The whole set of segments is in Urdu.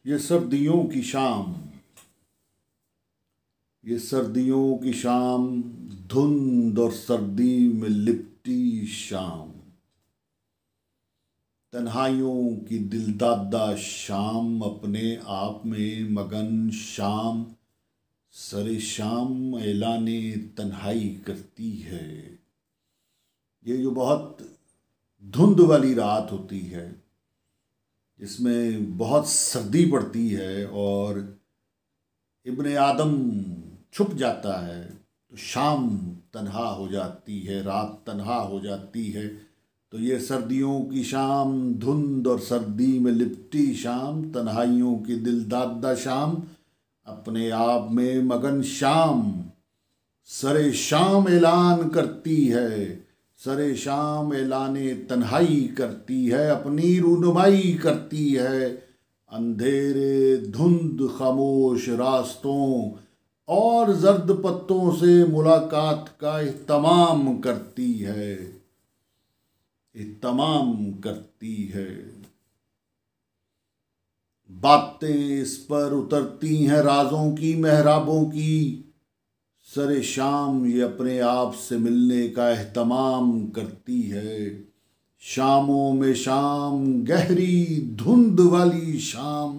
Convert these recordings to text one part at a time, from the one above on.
یہ سردیوں کی شام، یہ سردیوں کی شام، دھند اور سردی میں لپٹی شام، تنہائیوں کی دل دادہ شام، اپنے آپ میں مگن شام، سر شام اعلان تنہائی کرتی ہے۔ یہ جو بہت دھند والی رات ہوتی ہے، جس میں بہت سردی پڑتی ہے اور ابن آدم چھپ جاتا ہے، تو شام تنہا ہو جاتی ہے، رات تنہا ہو جاتی ہے۔ تو یہ سردیوں کی شام، دھند اور سردی میں لپٹی شام، تنہائیوں کی دل دادہ شام، اپنے آپ میں مگن شام، سر شام اعلان کرتی ہے، سر شام اعلان تنہائی کرتی ہے، اپنی رونمائی کرتی ہے، اندھیرے دھند خاموش راستوں اور زرد پتوں سے ملاقات کا اہتمام کرتی ہے، اہتمام کرتی ہے۔ باتیں اس پر اترتی ہیں رازوں کی، محرابوں کی، سر شام یہ اپنے آپ سے ملنے کا اہتمام کرتی ہے۔ شاموں میں شام، گہری دھند والی شام،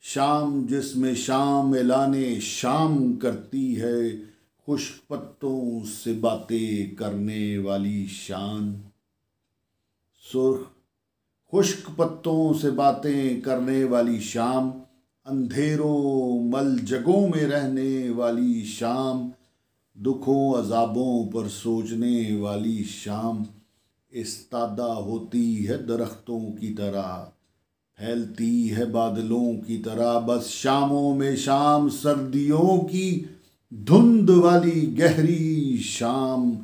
شام جس میں شام اعلان شام کرتی ہے، خشک پتوں سے باتیں کرنے والی شام، سرخ خشک پتوں سے باتیں کرنے والی شام، اندھیروں ملجگوں میں رہنے والی شام، دکھوں عذابوں پر سوچنے والی شام، استادہ ہوتی ہے درختوں کی طرح، پھیلتی ہے بادلوں کی طرح، بس شاموں میں شام، سردیوں کی دھند والی گہری شام،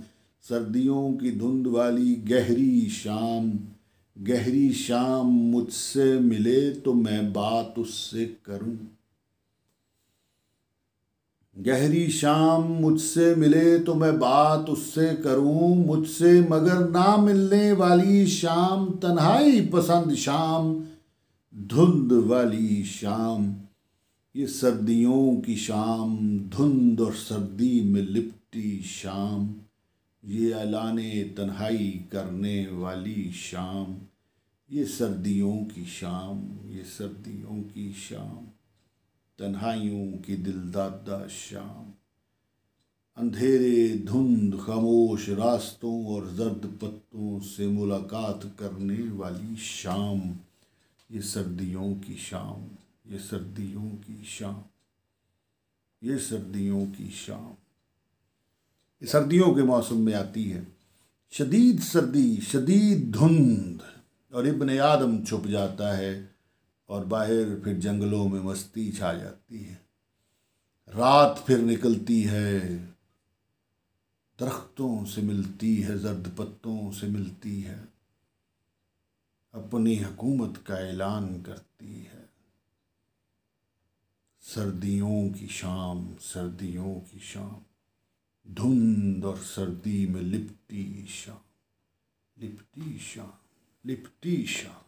سردیوں کی دھند والی گہری شام، گہری شام مجھ سے ملے تو میں بات اس سے کروں، گہری شام مجھ سے ملے تو میں بات اس سے کروں، مجھ سے مگر نہ ملنے والی شام، تنہائی پسند شام، دھند والی شام، یہ سردیوں کی شام، دھند اور سردی میں لپٹی شام، یہ اعلان تنہائی کرنے والی شام، یہ سردیوں کی شام، یہ سردیوں کی شام، تنہائیوں کی دل دادہ شام، اندھیرے دھند خاموش راستوں اور زرد پتوں سے ملاقات کرنے والی شام، یہ سردیوں کی شام، یہ سردیوں کی شام، یہ سردیوں کی شام۔ یہ سردیوں کے موسم میں آتی ہے، شدید سردی، شدید دھند، اور ابن آدم چھپ جاتا ہے اور باہر پھر جنگلوں میں مستی چھا جاتی ہے، رات پھر نکلتی ہے، درختوں سے ملتی ہے، زرد پتوں سے ملتی ہے، اپنی حکومت کا اعلان کرتی ہے۔ سردیوں کی شام، سردیوں کی شام، دھند اور سردی میں لپٹی شام، لپٹی شام، لپٹی شام۔